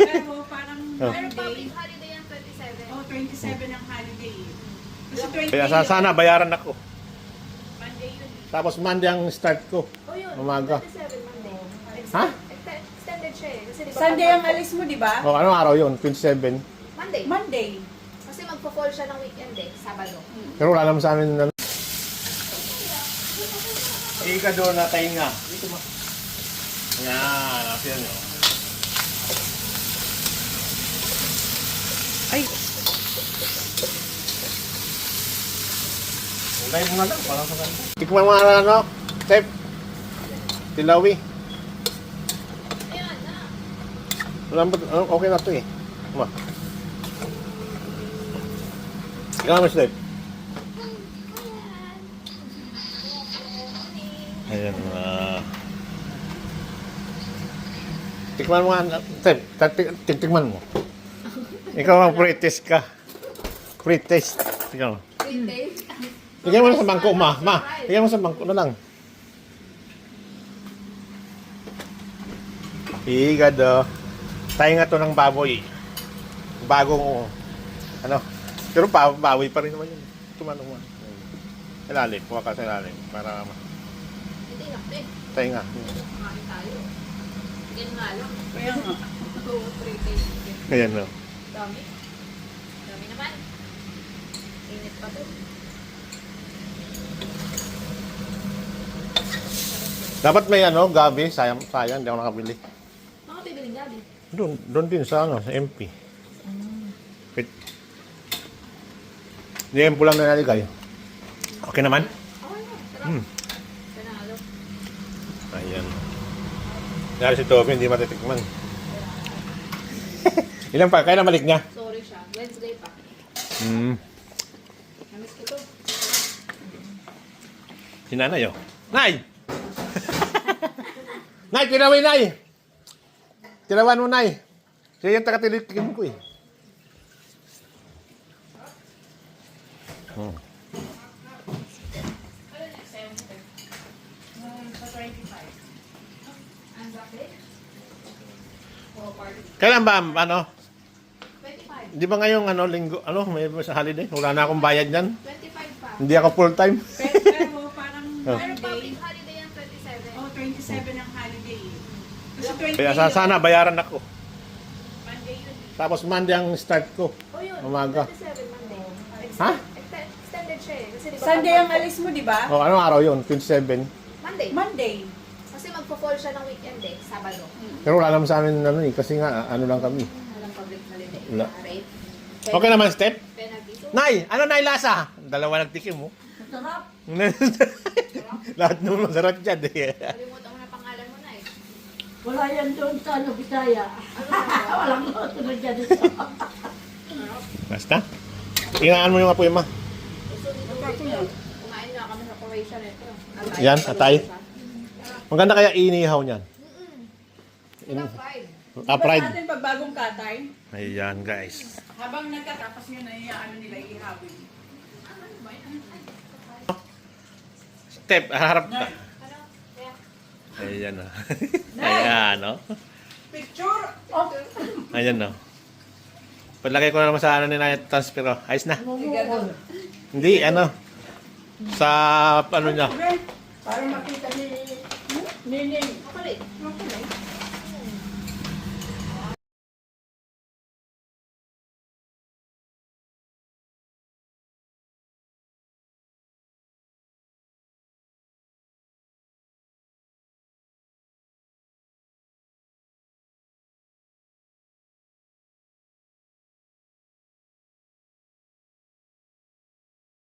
Pero parang Oh. Pero Monday. public holiday ang 27. Oh, 27 ang holiday. Kasi 28 Kaya sana bayaran ako. Monday yun. Tapos Monday ang start ko. Oh, yun. Umaga. 27 Monday. Ha? Extended siya eh. Kasi di ba Sunday ang alis mo, di ba? O, anong araw yun? 27. Monday. Monday. Kasi magpo-fall siya ng weekend eh. Sabado. Pero wala naman sa amin na... Ika doon na tainga. Dito ma. Yan, apian nyo. Ay! Ulay mo na lang, parang sa kanta. Tikman mo nga ano, Step. Tilawi. Ayan na. Okay na to eh. Ma. Ikaw mo, Step. Ayan na. Tikman mo nga, Step. Tikman mo. Ikaw ang pre-test ka. Pre-test. Ikaw. Weekday. Bigyan mo na sa bangko, ma. Ma, bigyan mo sa bangko na lang. Higado. Tayo nga to ng baboy. Bagong, ano. Pero baboy pa rin naman yun. Tumanong mo. Ilalim. Kuha ka sa ilalim. Para, Hindi lang eh. tayo nga. Kumain tayo. Yan nga lang. Kaya nga. 2-3 days. Ayan no. Dami. Dami naman. Init pa to. Dapat may ano, gabi. Sayang, hindi ako nakabili. Mga bibiling gabi. Doon din sa ano, sa MP. Hindi yung pulang na naligay. Okay naman? Okay na. Sarap. Panalo. Ayan. Dahil si Toby hindi matitikman. Ilan pa? Kailan balik niya? Sorry siya. Wednesday pa. Namiss ko to. Si Nanay oh. Nay! Nay, tinawin Nay! Tinawan mo Nay. Siya yung taga-tilikin ko eh. Hmm. Sa 25. Ang bakit? Oh, party. Kailan ba, ano? 25. Di ba ngayong ano, linggo, ano, may sa holiday? Wala na akong bayad niyan. 25 pa. Hindi ako full-time. Pero parang Oh. Pero Monday. public holiday ang 27. Oh, 27 ang holiday. Kasi Kaya 28 sana bayaran ako. Monday yun. Tapos Monday ang start ko. Oh, yun. Umaga. 27 Monday. Ha? Extended siya eh. Kasi di ba Sunday ang alis mo, di ba? O, anong araw yun? 27. Monday. Monday. Kasi magpo-fall siya ng weekend eh. Sabado. Pero wala naman sa amin ano eh, kasi nga ano lang kami. Walang public holiday. Wala. Rate. Okay naman, Step? Penalty. So, Nay, ano Nay lasa? Dalawa nagtikim mo. Sarap. Lahat naman masarap dyan eh. kalimutan mo na pangalan mo na eh. Wala yan doon sa ano, Bisaya. Ano ba? Walang tunod dyan dito. Basta. Inaan mo yung apoy ma. So, dito kumain na kami sa Croatia nito. Yan, atay. Maganda kaya inihaw niyan. Ilang fried. Fried. Sa atin pag bagong katay, Ayan guys. habang nagkatapos nyo na ano nila ihawin. Step, harap ka. Ano? Kaya, Ayan o. Ayan o. Picture! Oh, Ayan o. Paglagay ko na naman sa ano ni Naya transfer o. Ayos na. Mumukol. Hindi, ano. Sa ano niya. Para makita ni Nining. makulit. okay.